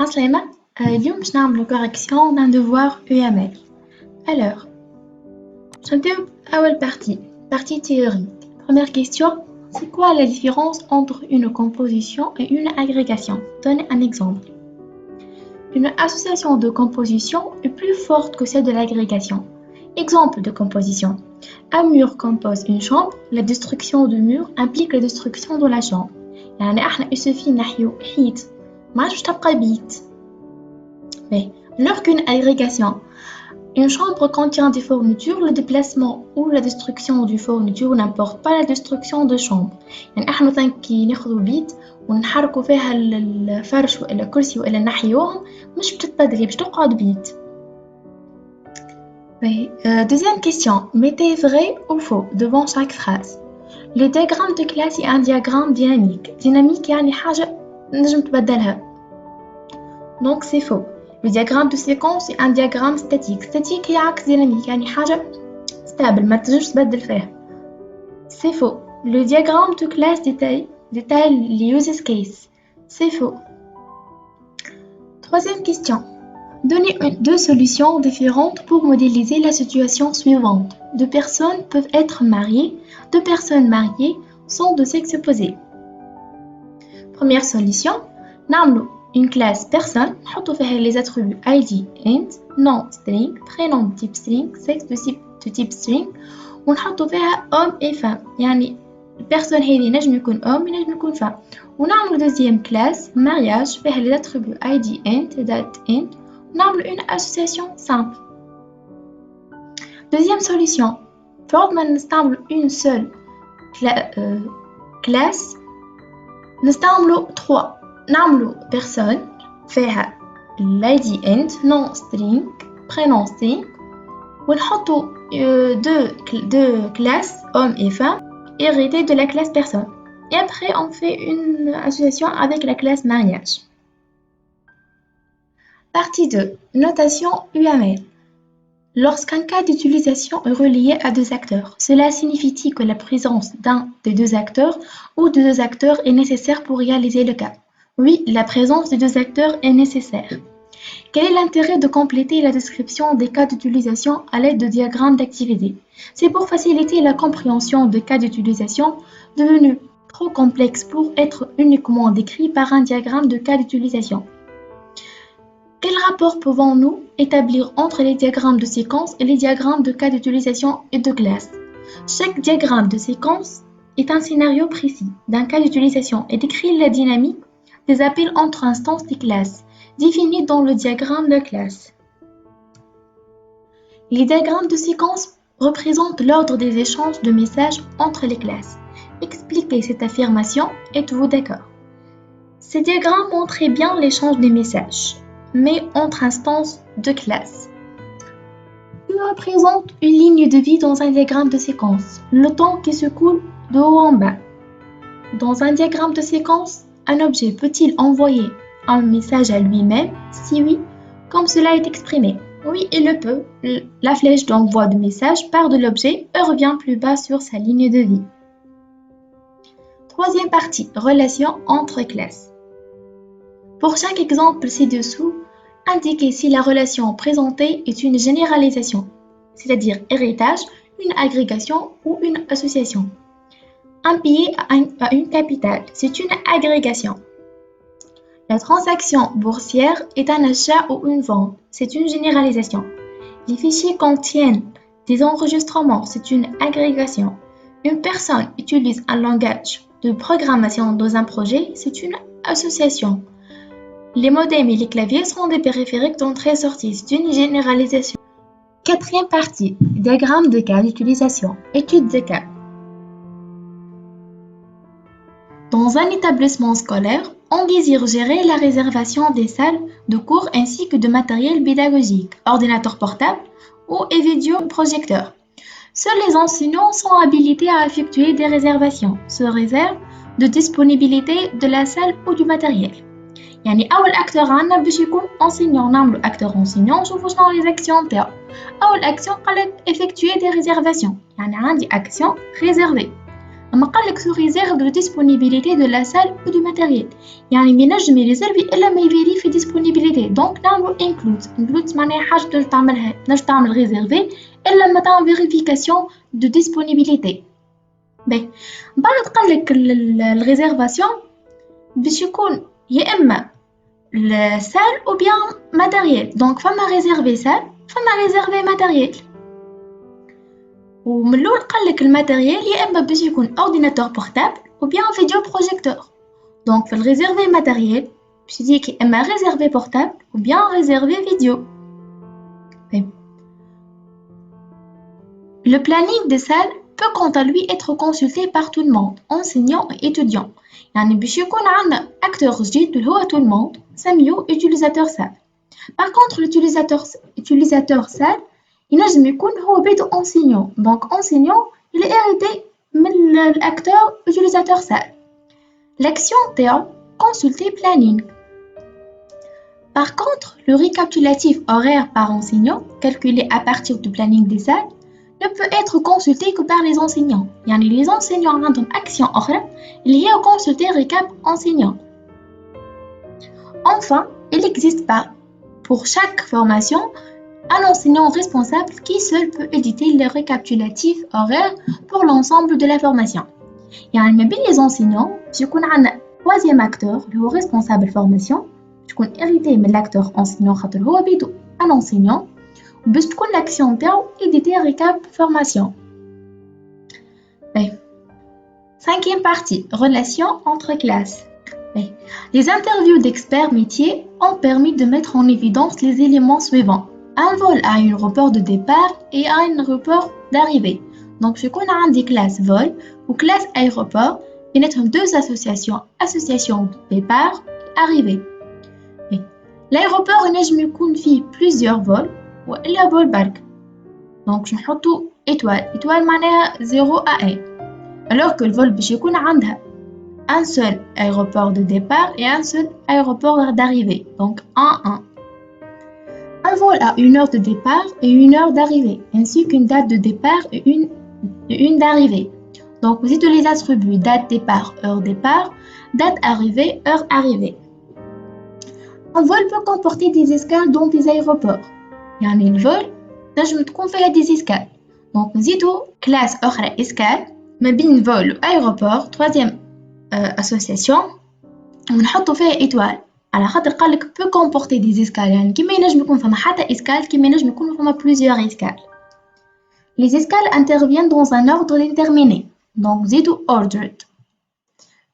عسلامة. اليوم باش نعملو correction d'un devoir UML. Alors, باش نبداو بأول partie théorique. Première question, c'est quoi la différence entre une composition et une agrégation? Donnez un exemple. Une association de composition est plus forte que celle de l'agrégation. Exemple de composition. Un mur compose une chambre, la destruction du mur implique la destruction de la chambre. يعني احنا يسوفي نحيو حيط ما عادش تبقى بيت. Mais lors qu'une agrégation, une chambre contient des fournitures, le déplacement ou la destruction du fourniture n'importe pas la destruction de chambre. يعني احنا مثلا كي ناخذوا بيت ونحركوا فيها الفرش ولا الكرسي ولا نحيوهم مش بتتبدلي باش تقعد بيت. Deuxième question, mettez vrai ou faux devant chaque phrase. Le diagramme de classe est un diagramme dynamique. Dynamique يعني حاجة نجم تبدلها. Donc c'est faux. Le diagramme de séquence est un diagramme statique. Statique هي عكس dynamique يعني حاجة stable ما تنجمش تبدل فيها. C'est faux. Le diagramme de classe détaille les use cases. C'est faux. Troisième question. Donnez deux solutions différentes pour modéliser la situation suivante. Deux personnes peuvent être mariées. Deux personnes mariées sont de sexe opposé. Première solution. نعملو une classe personne نحطو فيها les attributs ID, int, nom, string, prénom de type string, sexe de type string ونحطو فيها homme et femme يعني البيرسون هذه نجم يكون homme نجم يكون femme ونعملو deuxième classe mariage فيها les attributs ID, int, date, int ونعملو une association simple. Deuxième solution فوق ما نستعملو une seule classe نستعملو 3 نعملو personne فيها l'id int nom string prénom string ونحطو deux classes homme et femme héritées de la classe personne et après on fait une association avec la classe mariage. Partie 2. Notation UML. Lorsqu'un cas d'utilisation est relié à deux acteurs, cela signifie que la présence d'un des deux acteurs ou de deux acteurs est nécessaire pour réaliser le cas. Oui, la présence de deux acteurs est nécessaire. Quel est l'intérêt de compléter la description des cas d'utilisation à l'aide de diagrammes d'activité? C'est pour faciliter la compréhension des cas d'utilisation devenus trop complexes pour être uniquement décrits par un diagramme de cas d'utilisation. Quel rapport pouvons-nous établir entre les diagrammes de séquence et les diagrammes de cas d'utilisation et de classe? Chaque diagramme de séquence est un scénario précis d'un cas d'utilisation et décrit la dynamique des appels entre instances des classes, définies dans le diagramme de classe. Les diagrammes de séquence représentent l'ordre des échanges de messages entre les classes. Expliquez cette affirmation, êtes-vous d'accord? Ces diagrammes montrent bien l'échange des messages, mais entre instances de classe. Ils représentent une ligne de vie dans un diagramme de séquence, le temps qui se coule de haut en bas. Dans un diagramme de séquence, un objet peut-il envoyer un message à lui-même? Si oui, comme cela est exprimé. Oui, il le peut. La flèche d'envoi de message part de l'objet et revient plus bas sur sa ligne de vie. Troisième partie, relation entre classes. Pour chaque exemple ci-dessous, indiquez si la relation présentée est une généralisation, c'est-à-dire héritage, une agrégation ou une association. Un billet à une capitale, c'est une agrégation. La transaction boursière est un achat ou une vente, c'est une généralisation. Les fichiers contiennent des enregistrements, c'est une agrégation. Une personne utilise un langage de programmation dans un projet, c'est une association. Les modems et les claviers sont des périphériques d'entrée-sortie, c'est une généralisation. Quatrième partie, diagramme de cas d'utilisation, étude de cas. Dans un établissement scolaire, on désire gérer la réservation des salles de cours ainsi que de matériel pédagogique, ordinateur portable ou vidéoprojecteur. Seuls les enseignants sont habilités à effectuer des réservations, sous réserve de disponibilité de la salle ou du matériel. يعني أول أكتر عنا باش يكون enseignant نعملو أكتر enseignant نشوفو شنو les actions نتاعو. أول action قالت effectuer des réservations يعني عندي action réservée. أما قالك sous réserve de disponibilité de la salle ou du matériel. يعني مينجم يريزيرفي إلا ما يفيريفي disponibilité. دونك نعملو include معناها حاجة تنجم تعملها، تنجم تعمل ريزيرفي إلا ما تعمل vérification de disponibilité. باهي بعد قالك الريزيرفاسيون باش يكون يا إما السال أو بيان ماتيريال. دونك فما ريزيرفي سال فما ريزيرفي ماتيريال. ومن الأول قالك الماتيريال يا إما باش يكون أورديناتور بورتابل أو بيان فيديو بروجيكتور. دونك في الريزيرفي ماتيريال باش يجيك يا إما ريزيرفي بورتابل أو بيان ريزيرفي فيديو. Le planning des salles peut quant à lui être consulté par tout le monde, enseignants et étudiants. يعني باش يكون عندنا acteur جديد اللي هو tout le monde سميوه utilisateur salle. Par contre l'utilisateur salle ينجم يكون هو بيدو enseignant. Donc enseignant il est hérité من l'acteur utilisateur salle. L'action تاعو consulter planning. Par contre le récapitulatif horaire par enseignant calculé à partir du planning des salles ne peut être consulté que par les enseignants. يعني les enseignants عندهم action أخرى اللي هي consulter récap enseignant. Enfin, il existe pas pour chaque formation un enseignant responsable qui seul peut éditer les récapitulatifs horaires pour l'ensemble de la formation. يعني ما بين les enseignants يكون عندنا troisième acteur اللي هو responsable formation تكون hérité من l'acteur enseignant خاطر هو بيدو un enseignant باش تكون l'action تاعو éditer récap formation. Cinquième partie, relations entre classes. Les interviews d'experts métiers ont permis de mettre en évidence les éléments suivants. Un vol à un aéroport de départ et à un aéroport d'arrivée. Donc, je connais un des classes vol ou classe aéroport. Il y a deux associations, association de départ et arrivée. L'aéroport, il y a plusieurs vols ou il y a vol barque. Donc, je mets étoile. Étoile, معناها 0 à 1. Alors que le vol, il y a un seul aéroport de départ et un seul aéroport d'arrivée. Donc, 1-1. Un vol à 1 heure de départ et 1 heure d'arrivée, ainsi qu'une date de départ et une d'arrivée. Donc, vous utilisez les attributs date départ, date arrivée, heure arrivée. Un vol peut comporter des escales dans des aéroports. يعني الفول نجم تكون فيها des escales. Donc, نزيدو classe أخرى escale ما بين فول وأيروبور troisième association ونحطو فيها étoile. على خاطر قالك peut comporter des escales يعني كيما ينجم يكون فما حتى escale كيما ينجم يكون فما plusieurs escales. Les escales interviennent dans un ordre déterminé. Donc زيدو ordered.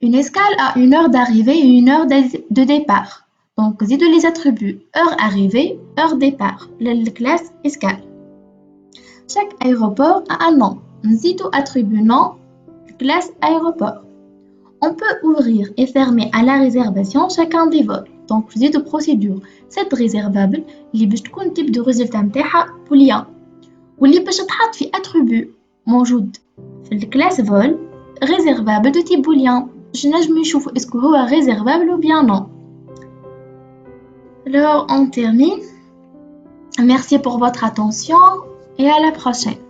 Une escale a 1 heure d'arrivée et 1 heure de départ. Donc زيدو les attributs heure arrivée, heure départ. La classe escale. Chaque aéroport a un nom. نزيدو attribut nom, classe aéroport. On peut ouvrir et fermer à la réservation chacun des vols. Donc, je dis de procédure. C'est réservable, اللي باش تكون type de résultat نتاعها boolean. واللي باش تحط في attribut موجود في الكلاس vol réservable de type boolean. باش نجم نشوفو est-ce que هو réservable ou bien non. Alors, on termine. Merci pour votre attention et à la prochaine.